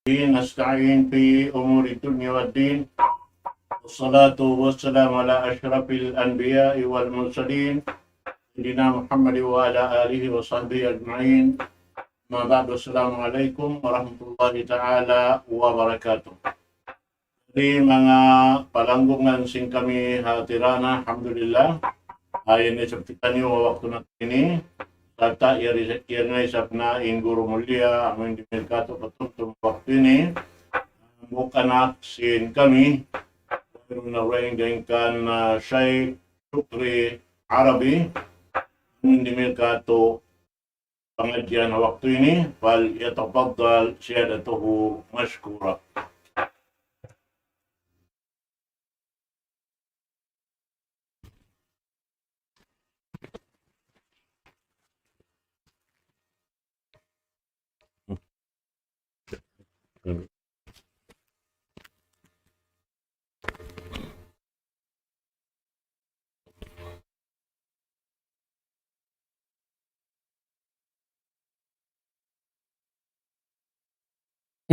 نستعين في أمور الدنيا والدين والصلاة والسلام على أشرف الأنبياء والمرسلين سيدنا محمد وعلى آله وصحبه أجمعين. ما بعد، السلام عليكم warahmatullahi ta'ala wabarakatuh. Di mga palanggungan sing kami hatirana, alhamdulillah, ayon ay sabtikan niyo waktu na ini, tata irisap na inguro mulia, amin di merkato patutum waktu ini, bukanak sin kami, na kan Syekh Syukri Arabi, amin di merkato pengajian waktu ini, fal yatafaddal syahadatuhu mashkura.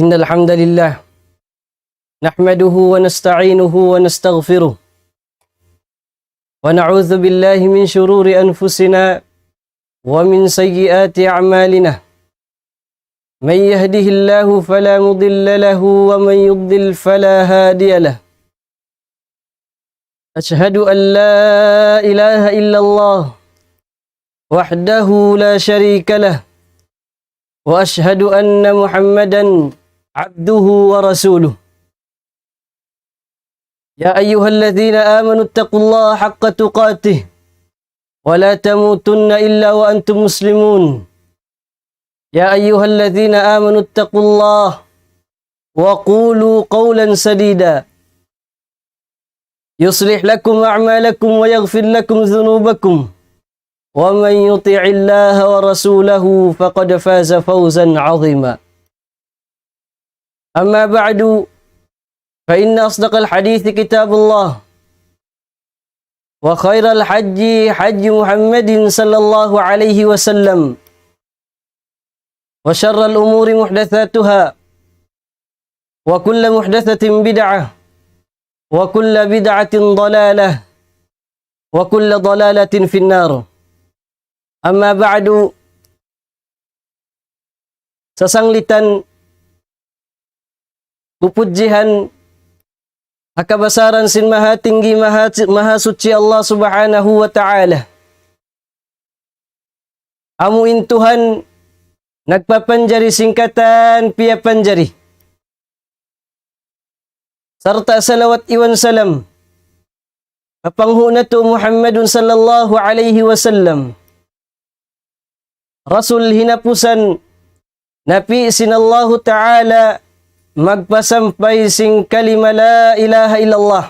إن الحمد لله نحمده ونستعينه ونستغفره ونعوذ بالله من شرور أنفسنا ومن سيئات أعمالنا. من يهده الله فلا مضل له ومن يضلل فلا هادي له. أشهد أن لا إله إلا الله وحده لا شريك له، وأشهد أن محمدًا عبده ورسوله. يا أيها الذين آمنوا اتقوا الله حق تقاته ولا تموتن إلا وأنتم مسلمون. يا أيها الذين آمنوا اتقوا الله وقولوا قولا سديدا يصلح لكم أعمالكم ويغفر لكم ذنوبكم، ومن يطع الله ورسوله فقد فاز فوزا عظيما. أما بعد، فإن أصدق الحديث كتاب الله، وخير الحج حج محمد صلى الله عليه وسلم، وشر الأمور محدثاتها، وكل محدثة بدعة، وكل بدعة ضلالة، وكل ضلالة في النار. Amma ba'du, sasanglitan pupudjihan hakabasaran sin maha tinggi maha suci Allah subhanahu wa ta'ala. Amuin Tuhan nagpapanjari singkatan pia panjari, serta salawat iwan salam kapanghunatu Muhammadun sallallahu alaihi wasallam, Rasul hinapusan napi sinallahu ta'ala magpasampay sing kalima la ilaha illallah.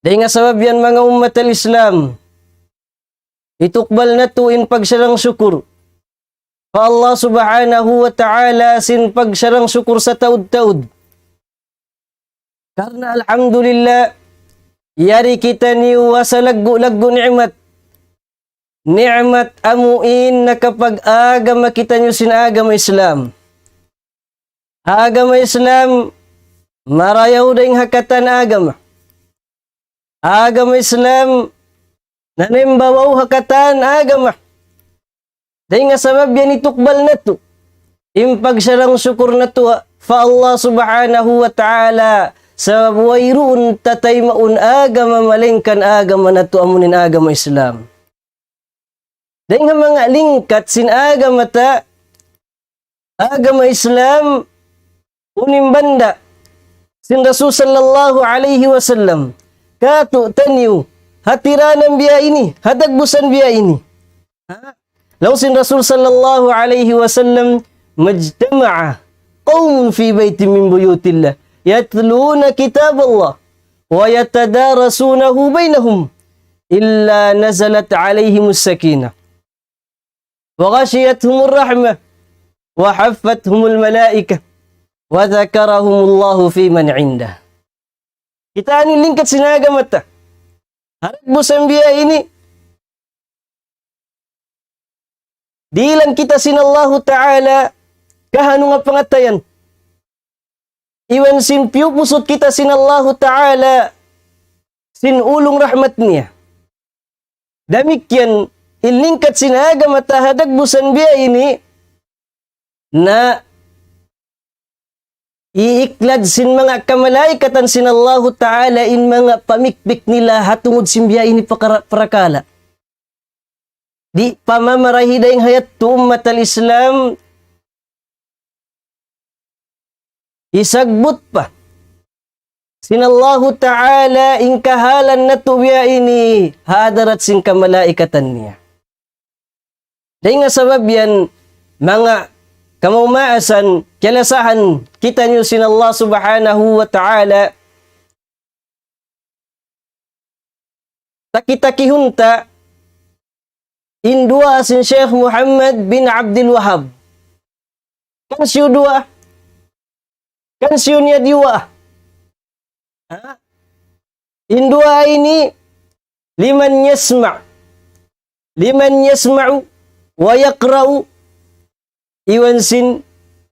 Dahil nga sabab yan mga umat al-Islam, itukbal na tuin pagsyarang syukur pa Allah subhanahu wa ta'ala sin pagsyarang syukur sa taud-taud. Karena alhamdulillah, yari kita ni wasalaggu-laggu ni'mat. Ni'mat amuin na kapag agama kita nyo sin agama Islam. Agama Islam, marayaw daing hakatan agama. Agama Islam, nanimbawaw hakatan agama. Dahil nga sabab yan itukbal na to. Impag syarang syukur na to, fa Allah subhanahu wa ta'ala, sa wayroon tatay maun agama malingkan agama na to amunin agama Islam. Dahil nga mga lingkat sin agama ta, agama Islam, unim banda, sin Rasul sallallahu alaihi wasallam, kato tanyo, hatiranang biya ini, hadagbusan biya ini. Law sin Rasul sallallahu alaihi wasallam, majtama'a qawmun fi bayti min buyutillah, yatluna kitab Allah, wa yatadarasunahu bainahum, illa nazalat alaihimus sakinah. وغشيتهم الرحمة وحفتهم الملائكة وذكرهم الله في من عنده. Kita ani lingkat sinaga mata. Harap busan biya ini. Dilan kita sinallahu ta'ala kahanu nga pangatayan. Iwan sin piupusot kita sin Allah Ta'ala sin ulung rahmat niya. Demikian ilingkat sin agam at hadagbusan biya ini na iiklad sin mga kamalaikatan sin Allah Ta'ala in mga pamikpik nila hatungod sin biya ini parakala. Di pamamarahi dayang hayat tu ummat al-Islam isagbut pa. Sinallahu Ta'ala ingkahalan na tuya ini hadarat sin kamalaikatan niya. Dahil nga sabab yan, mga kamumaasan, kilasahan kita niyo sin Allah Subhanahu wa Ta'ala. Takita-kihunta, indua sin Syekh Muhammad bin Abdul Wahab. Kan siyo dua? Kan siyo niya diwa? Indua ini liman yasma'u wa yaqra'u iwan sin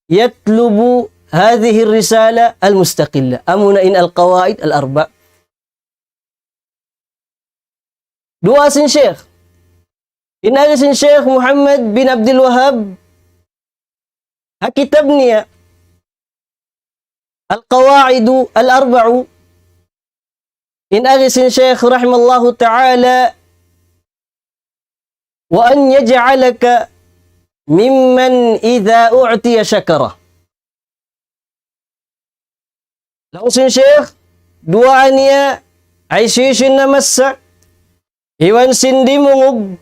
yatlubu hadhihi risala al-mustaqilla amuna in al-qawaid al-arba. Dua sin Syekh. Inali sin Syekh Muhammad bin Abdul Wahab kitab niya al-qawaidu al-arba'u. Inali sin Syekh rahimallahu ta'ala wa an yaj'alaka mimman idha u'tiya syakara. Lalu sin Syekh dua niya ay sisin na masa iwan sin dimungog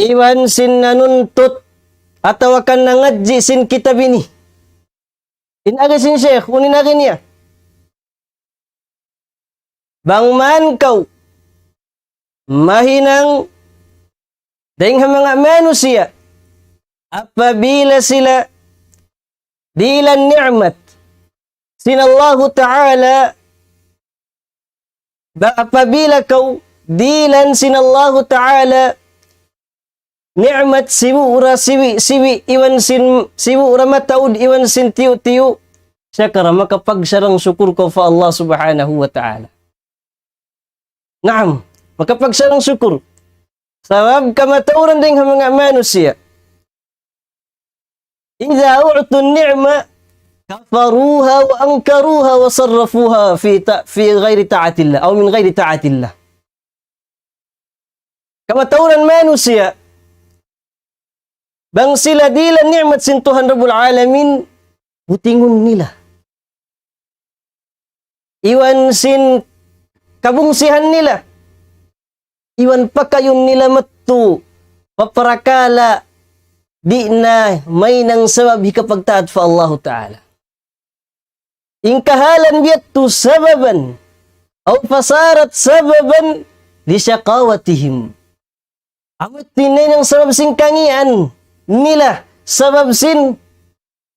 iwan sin nanuntut atau akan nangadji sin kitab ini. Inagi sin Syekh, uninagi niya. Bangman kau mahinang dengan mga manusia apabila sila dilan ni'mat sinallahu ta'ala apabila kau dilan sinallahu ta'ala ni'mat siwura siwi iwan sin siwura mataud iwan sin tiu syakara makapagsarang syukur ko fa Allah Subhanahu wa ta'ala. Naam, makapagsarang syukur. Sabab kamatauran din ng mga manusia. Idza u'tu ni'ma kafaruha wa ankaruha wa sarrafuha fi ghairi ta'atillah aw min ghairi ta'atillah. Kamatauran manusia bang sila dilan ni'mat sin Tuhan Rabbul Alamin butingon nila. Iwan sin kabungsihan nila. Iwan pa kayon nila matu paparakala di na may nang sabab hikapagtaat fa Allah Ta'ala. Ingkahalan biyatu sababan aw fasarat sababan li syaqawatihim. Amot tinay ng sabab sin kangian nila sabab sin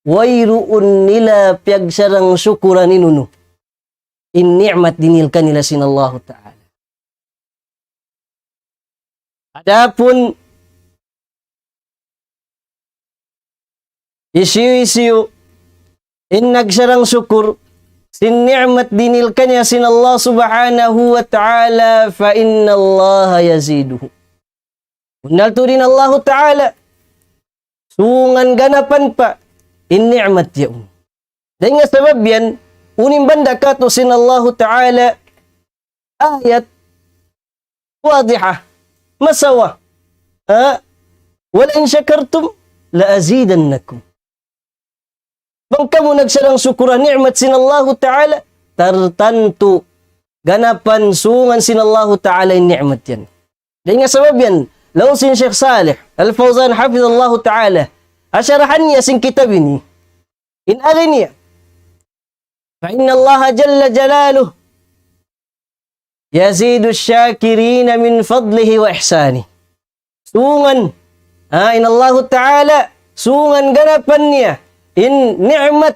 wayruun nila piagsarang syukuran inuno. In ni'mat dinil kanila sin Allah Ta'ala. Adapun isiyu in nagsarang syukur sin ni'mat dinil kanya sin Allah Subhanahu wa Ta'ala fa inna Allah yaziduhu. Undal tu din Allah Ta'ala sungan ganapan pa in ni'mat yaun. Dan nga sabab yan unim banda kato sin Allah Ta'ala ayat wadihah masawa. Wala in syakartum la azidannakum. Bang kamu nagsarang syukuran ni'mat sin Allah Ta'ala tartantu ganapan sungan sin Allah Ta'ala in ni'mat yan. Dan nga sabab yan law sin Syekh Salih Al-Fawzan hafizallahu Ta'ala asyarahan niya sin kitab ini in niya fa inna Allah jalla jalaluh yazidu syakirina min fadlihi wa ihsani. Sungan in Allah Ta'ala sungan ganapan niya in ni'mat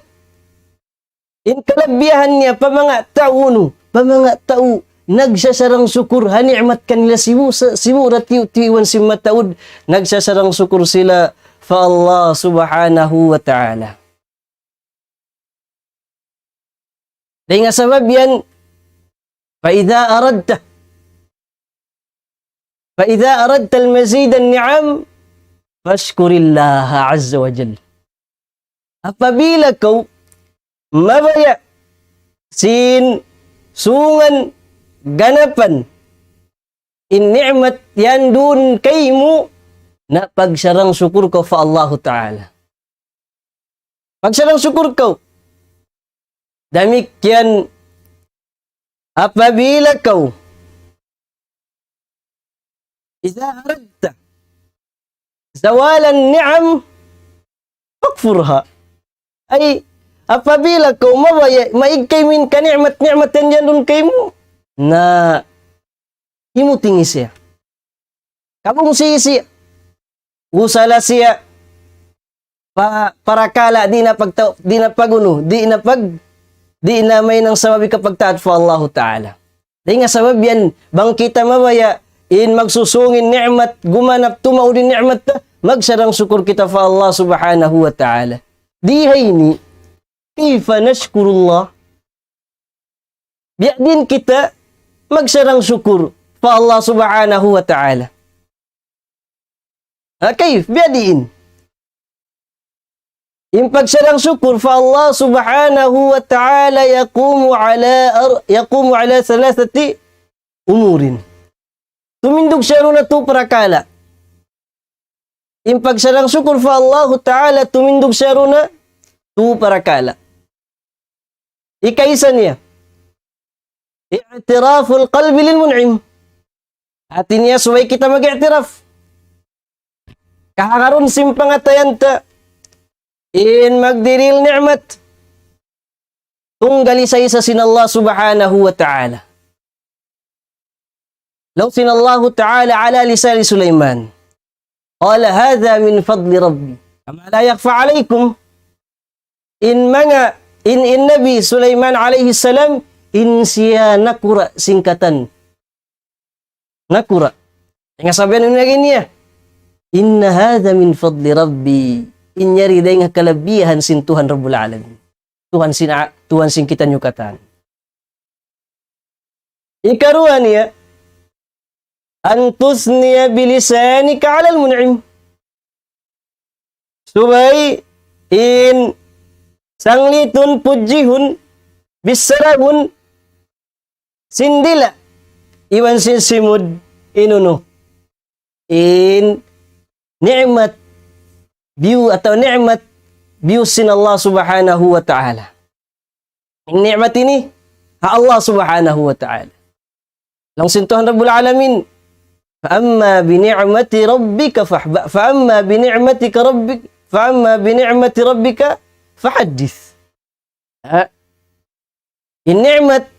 in kalabihan niya pamanga tau nagsasarang syukur ha ni'mat kanila simu ratiwan simataud nagsasarang syukur sila fa Allah Subhanahu wa Ta'ala. Dahil nga sabab yan, فإذا أردت المزيد النعم فاشكر الله عز وجل. Apabila kau mabaya sungan ganapan in ni'mat yan dun kay mo na pagsarang syukur ko fa Allah Ta'ala. Pagsarang syukur ko. Demikian apabila kau idza aradta zawalan ni'am fakfurha. Ay apabila kau maigkay min ka ni'mat-ni'matan yan dun kay mo na himuting siya. Kabong siya. Usala siya para kala di na may nang sababi kapag taat fa Allah Ta'ala. Dahil nga sabab yan, bang kita mabaya in magsusungin ni'mat, gumanap tumaw din ni'mat ta, magsarang syukur kita fa Allah Subhanahu wa Ta'ala. Dihay ni, kaifa nashkurullah. Biya din kita magsarang syukur fa Allah Subhanahu wa Ta'ala. Kaif, biya din. Yung pagsarang syukur fa Allah Subhanahu wa Ta'ala yaqumu ala thalathati umurin. Tumindog siya na to parakala. Yung pagsarang syukur fa Allah Ta'ala tumindog siya na to parakala. Ikaisa niya. I'tiraful qalbi lil mun'im. Atin niya suway kita mag-i'tiraf. Kahakaroon simpangatayan ta in magdiril ni'mat tunggali sa isa sin Allah Subhanahu wa Ta'ala. Law sin Allah Ta'ala ala lisan Sulaiman qala hadha min fadli rabbi kama la yakhfa alaykum in Nabi Sulaiman alaihi salam in siya nakura singkatan nakura nga sabihan nyo lagi niya inna hadha min fadli rabbi inyari day nga kalabihan sin Tuhan Rabbul Alamin. Tuhan sin kita nyukatan. Ikaruha niya, antus niya bilisanika alal mun'im. Subay, in sanglitun pujihun, bisarahun, sindila, iwan sin simud, inuno. In ni'mat, ni'mat sin Allah Subhanahu wa Ta'ala. Ang ni'mat ini Allah Subhanahu wa Ta'ala. Lang sintuhan Rabbul Alamin. Fa'amma bini'mati rabbika fahaddith. In ni'mat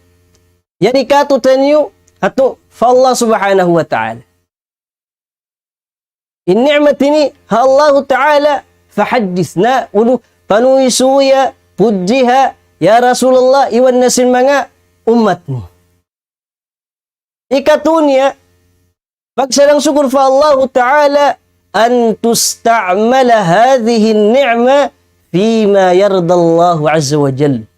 yani katutan yu ato fa Allah Subhanahu wa Ta'ala. In ni'mat ini Allah Ta'ala fahaddithna ulu panuisuya pujiha ya Rasulullah iwan nasin mga umatmu. Ikatunya pagsarang syukur fa Allah Ta'ala an tusta'mala hadhihi an-ni'ma fima yarda Allah azza wa jalla.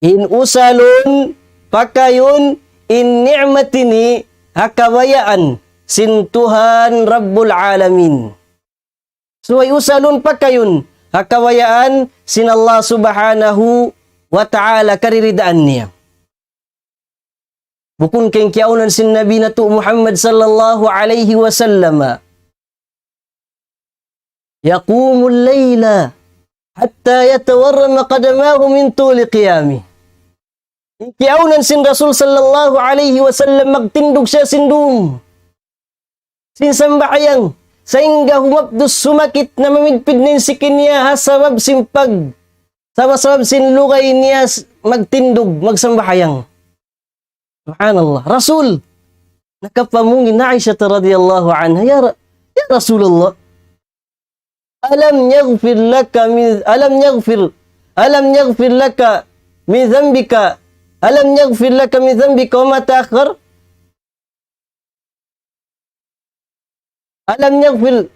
In usalun pakayun in ni'matini hakawayaan sin Tuhan Rabbul Alamin. So ay usalun pa kayun hakawayaan sin Allah Subhanahu wa Ta'ala kariridaan niya. Bukun keng kiaunan sin Nabi na tu Muhammad sallallahu alaihi wasallam. Yaqumul layla hatta yatawarrama qadamahu min tuli qiyami. Kiaunan sin Rasul sallallahu alaihi wasallam magtindog siya sindum. Sin sambayang sehingga humapdos sumakit na mamidpid nin sikin niya sabab simpag sabab sin lugay niya magtindog magsambahayang. Subhanallah. Rasul nakapamungin na Aisha radhiyallahu anha ya Rasulullah alam yaghfir laka min dhanbika wa ma ta'akhkhar. Alam yaghfir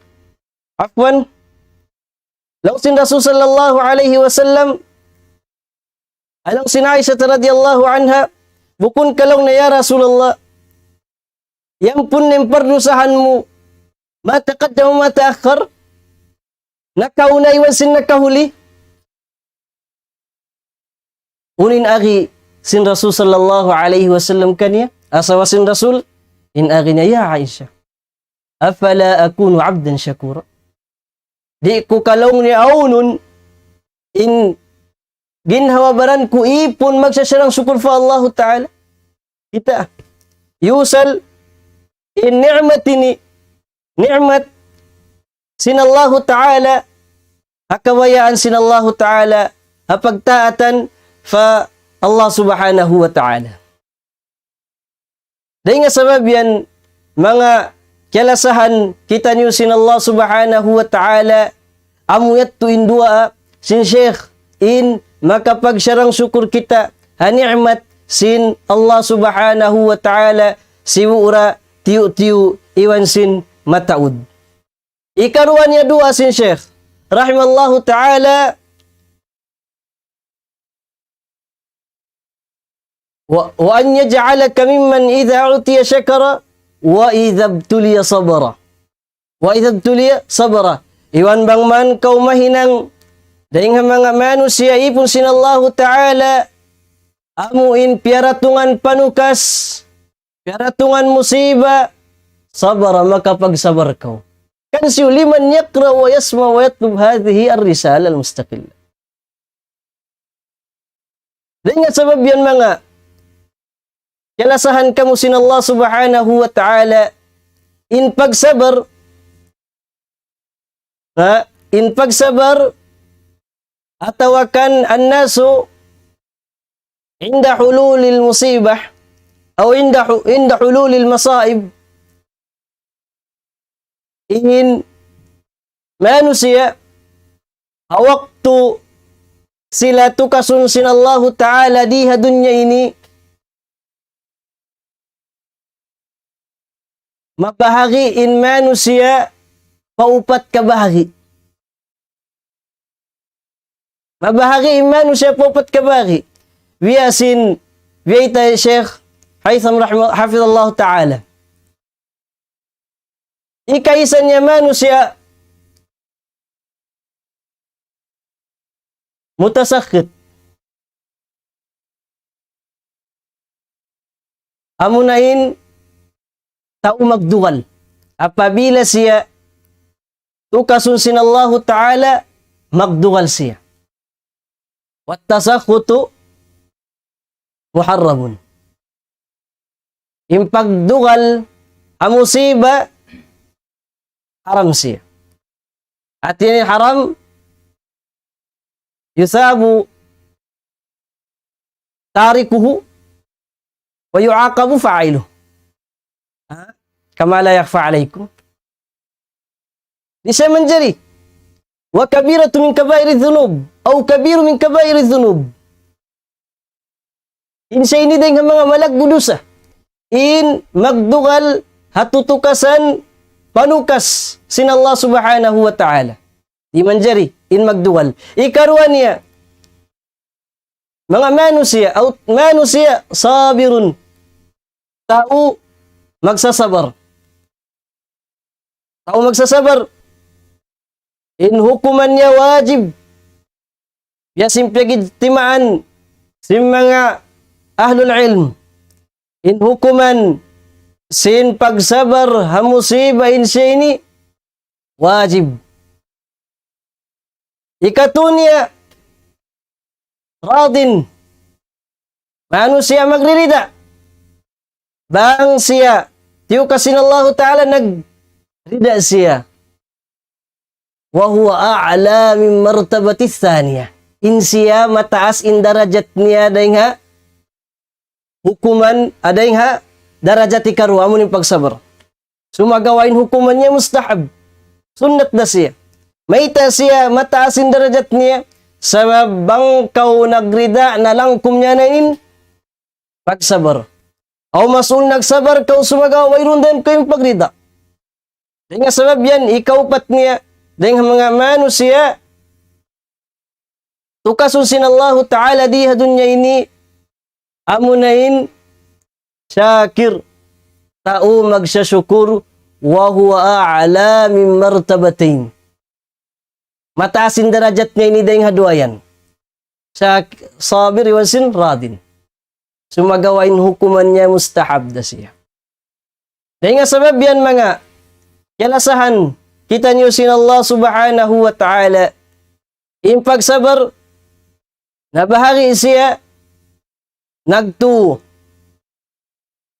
afwan law sin Rasul sallallahu alaihi wasallam Alang si Aisha radhiyallahu anha, bukun kalong na ya Rasulullah, yang pun nempardusahan mo, mataqaddam wa mataakhir, nakauna iwan sin nakahuli. Unin agi sin Rasul sallallahu alaihi wasallam kanya, asawa sin Rasul, in agi niya, ya Aisha, afala akunu abdan syakura. Di ko kalong ni aunun, in ginhawabaran ko ipon magsasarang syukur fa Allah Ta'ala. Kita, yusal, in ni'mat, sinallahu Ta'ala, hakawayaan sinallahu Ta'ala, hapagtaatan, fa Allah subhanahu wa ta'ala. Dahil nga sabab yan, mga kialasahan kita niyo sin Allah subhanahu wa ta'ala, amuyat tu indua, sin Sheikh, in makapagsyarang syukur kita, hani'mat sin Allah subhanahu wa ta'ala, siwura, tiyu-tiyu, iwan sin mataud. Ikaruan niya dua sin Sheikh, rahimallahu ta'ala, وأن يجعلك ممن إذا أعطي شكر وإذا ابتلي صبر. وإذا ابتلي صبر. Iwan bang man kau mahinang daing mga manusia ipon sinallahu ta'ala amuin piaratungan panukas, piaratungan musiba, sabara makapagsabar kau. Kan siya liman yakra wa yasma wa yatlub hadhihi ar-risala al-mustaqilla. Dahil nga sabab yan mga kialasahan kamu sin Allah subhanahu wa ta'ala in pagsabar atawakan an-nasu inda hululil musibah o inda hululil masaib in manusia awaktu sila tukasun sin Allah ta'ala diha dunya ini mabahagi in manusia paupat kabahagi. Mabahagi in manusia paupat kabahagi. Wiyasin, wiyata Sheikh Haytham hafidhallah ta'ala. Ikaisan niya manusia mutasakit. Amunain tao magdugal. Apabila siya tukasun sinallahu ta'ala, magdugal siya. Wattasakhutu muharramun. Yung pagdugal, ang musiba, haram siya. At yan haram, yusabu tarikuhu wa yu'aqabu fa'iluhu. Kama la yakhfa alaikum. Di siya manjari. Wa kabiratu min kabairi dhunub. O kabiru min kabairi dhunub. In siya ini dahil mga malagbudusa. In magdugal hatutukasan panukas sin Allah subhanahu wa ta'ala. Di manjari. In magdugal. Ikaruan niya. Mga manusia sabirun. Tao magsasabar. Tao magsasabar. In hukuman niya wajib. Yasim pagitimaan sin mga ahlul ilm. In hukuman sin pagsabar hamusiba in siya ini wajib. Ikatunya radin. Manusia magririda. Bang siya tiyukasin Allah Ta'ala nagrida siya. Wa huwa a'la min martabati thaniya. In siya mataas in darajat niya dahing ha hukuman adahing ha darajat ikaru amun yung pagsabar. Sumagawain hukuman niya mustahab. Sunnat na siya. Maita siya mataas in darajat niya sa bangkaw nagrida na langkum niya na in pagsabar. Aw masul nagsabar kau sumagawa mayroon din kayong pagrida. Dahil nga sabab yan, ikaw pat niya, dahil mga manusia, tukasun sin Allah Ta'ala diha dunya ini amunain syakir tao magsasyukur wa huwa a'la min martabatain. Mataasin darajat niya ini dahing haduayan. Sabir wa sin radin. Sumagawain hukuman niya mustahab da siya. Dahil nga sabab yan mga kalasahan kita niyo sin Allah subhanahu wa ta'ala in pagsabar na bahagi siya nagtu.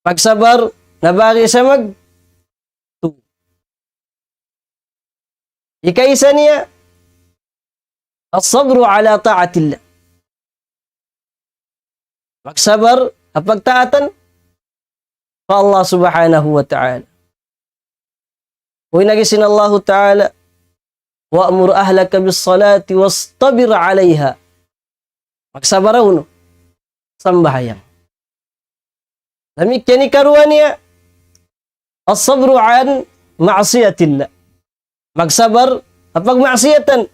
Pagsabar na bahagi siya magtu. Ikaisa niya as-sabru ala ta'atillah. Magsabar at pagtaatan pa Allah subhanahu wa ta'ala. Huwag nagisin Allah ta'ala wa'mur ahlaka bis salati wastabir alayha. Magsabaraw no. Sambahayang. Lamik yan ikaruan niya as-sabru an ma'asiyatillah. Magsabar at pagmaasiyatan.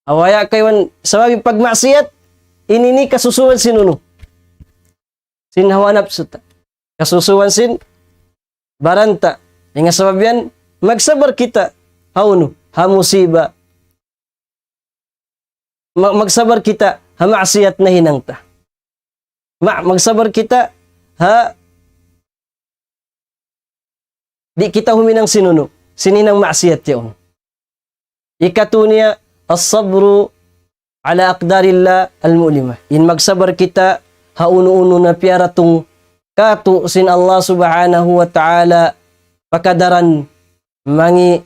Awaya kayo sa mga pagmaasiyat inini kasusuan sinuno. Sin hawa nafsuta. Kasusuan sin baranta. Yang sabab yan, magsabar kita. Hauno, hamusiba. Magsabar kita, hamaasiyat na hinangta. Magsabar kita, di kita huminang sinuno. Sininang maasiyat yun. Ikatunya, as-sabru ala aqdarillah al-mu'limah. In magsabar kita, hauno-uno na piaratong katu sin Allah subhanahu wa ta'ala pakadaran mangi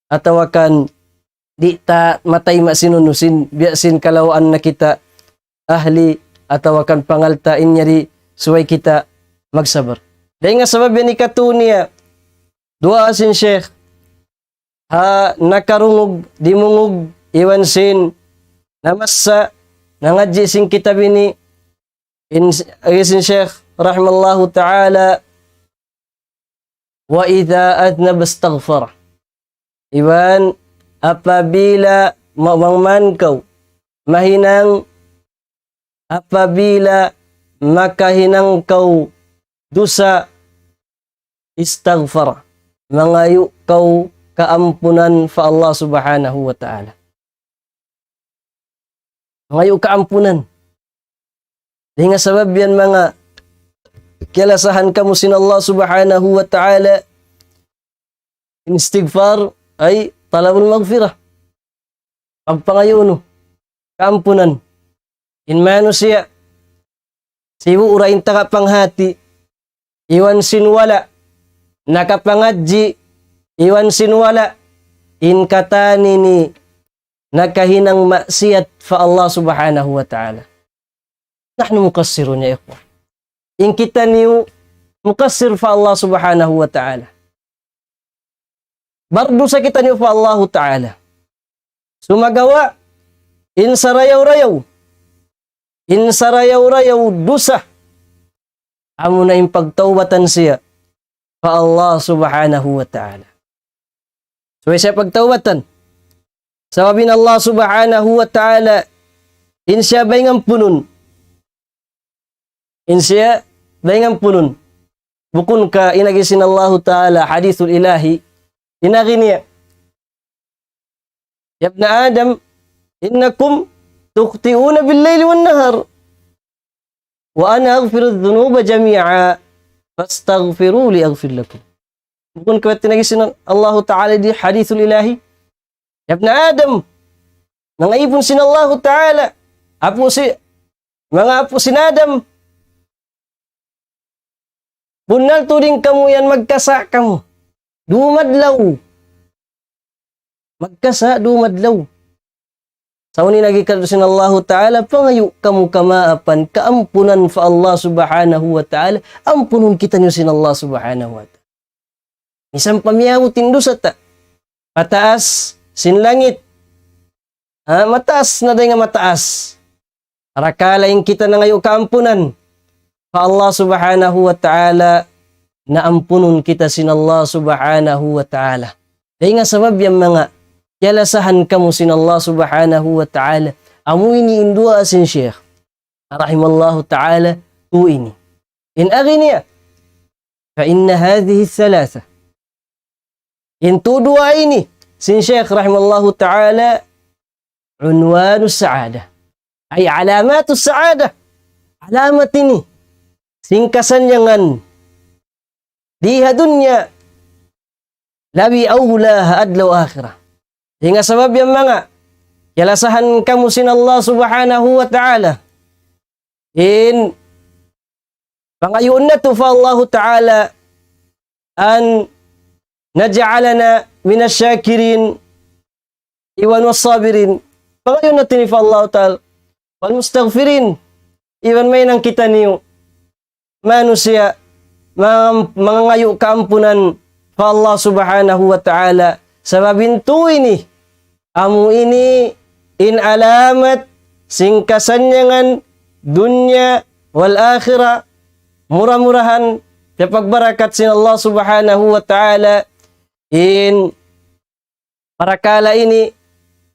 atawakan di ta matay masinuno sin biasin kalawaan na kita ahli atawakan pangaltain nyari suway kita magsabar. Dahil nga sabab yan ikatunia dua sin Sheikh nakarungog di mungog iwan sin namasa nangadji sin kitab ini isin Sheikh rahimallahu ta'ala wa idha adnab astaghfar. Iwan apabila mawangman kau mahinang apabila makahinang kau dosa istaghfar mangayu kau kaampunan fa Allah subhanahu wa ta'ala. Mangayu kaampunan. Dahil nga sabab yan mga kilasahan kamu sin Allah subhanahu wa ta'ala istighfar ay talabul maghfirah. Pagpangayono, kaampunan. Inmano siya, siwu urain taka panghati, iwan sinwala, nakapangadji, iwan sinwala, inkatani ni nakahinang maksiyat fa Allah subhanahu wa ta'ala. Nahnu mukassirun ya ikhwan. In kita niyo mukassir fa Allah subhanahu wa ta'ala. Bardo sa kita niyo fa Allah ta'ala. Sumagawa in sarayaw-rayaw. In sarayaw-rayaw dusa. Amo na yung pagtawbatan siya fa Allah subhanahu wa ta'ala. So siya pagtawbatan. Sababin Allah subhanahu wa ta'ala in siya bay ngampunun. In siya daingan punun. Bukun ka inagisin Allah Ta'ala hadithul ilahi. Inagi niya. Ya ibn Adam, innakum tukhti'una bil-layli wan-nahar. Wa ana aghfiru adh-dhunuba jami'a. Fastaghfiru li aghfir lakum. Bukun ka inagisin Allah Ta'ala di hadithul ilahi. Ya ibn Adam, nangaipon sin Allah Ta'ala. Mga apo sin Adam. Bunal turing kamu yan magkasa kamu. Dumadlaw. Magkasa, dumadlaw. Sa unin nagikadusin Allah Ta'ala, pangayo kamu kamaapan, kaampunan fa Allah subhanahu wa ta'ala, ampunon kita nyo sin Allah subhanahu wa ta'ala. Isang pamiyaw tindusa ta. Mataas, sin langit. Mataas na day nga mataas. Arakalain kita na ngayon kaampunan. Fa Allah subhanahu wa ta'ala na ampunon kita sin Allah subhanahu wa ta'ala. Dahil nga sabab yung mga yalasahan kamu sin Allah subhanahu wa ta'ala Amu ini indua asin Syekh. Rahimallahu ta'ala tu ini. In aghniya. Fa inna hadhihi thalatha. In tu dua ini. Sin Syekh rahimallahu ta'ala. Unwanu sa'adah. Ay alamatu sa'adah. Alamat ini. Singkasan jangan. Diha dunya. Labi awlaha adlaw akhirah. Hingga sebab yang mga. Kalasahan kamu sin Allah subhanahu wa ta'ala. In pangayun na to fa Allah ta'ala an naj'alana minas syakirin iwan wasabirin. Pangayun na to fa Allah ta'ala wal mustaghfirin. Iwan may nang kita niyo manusia mga ngayo kaampunan fa Allah subhanahu wa ta'ala. Sababin to ini amu ini in alamat singkasanyangan dunya wal akhirah murah-murahan kapag barakat sin Allah subhanahu wa ta'ala in parakala ini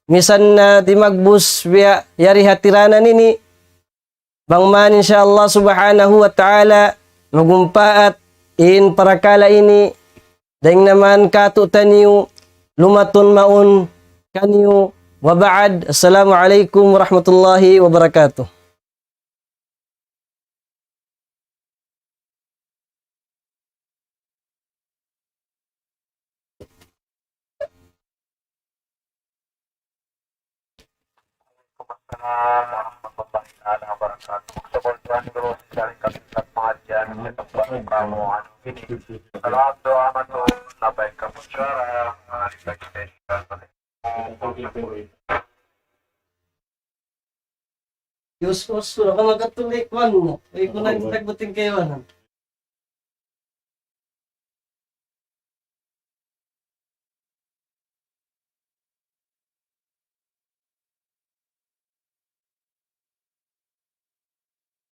misan na dimagbus biya yari hatiranan ini bangman insyaallah subhanahu wa ta'ala magumpaat in parakala ini daing naman katutan niyo lumatun maun kanyo wa ba'd. Assalamualaikum warahmatullahi wabarakatuh. warahmatullahi taala wabarakatuh. Kebetulan terus dari kalimat pengajian untuk pramuan ini. Salam doa matu sampai ke musyara hari bagi Yus ko na magatuloy kwan mo. Ay ko nagtagbuting kayo.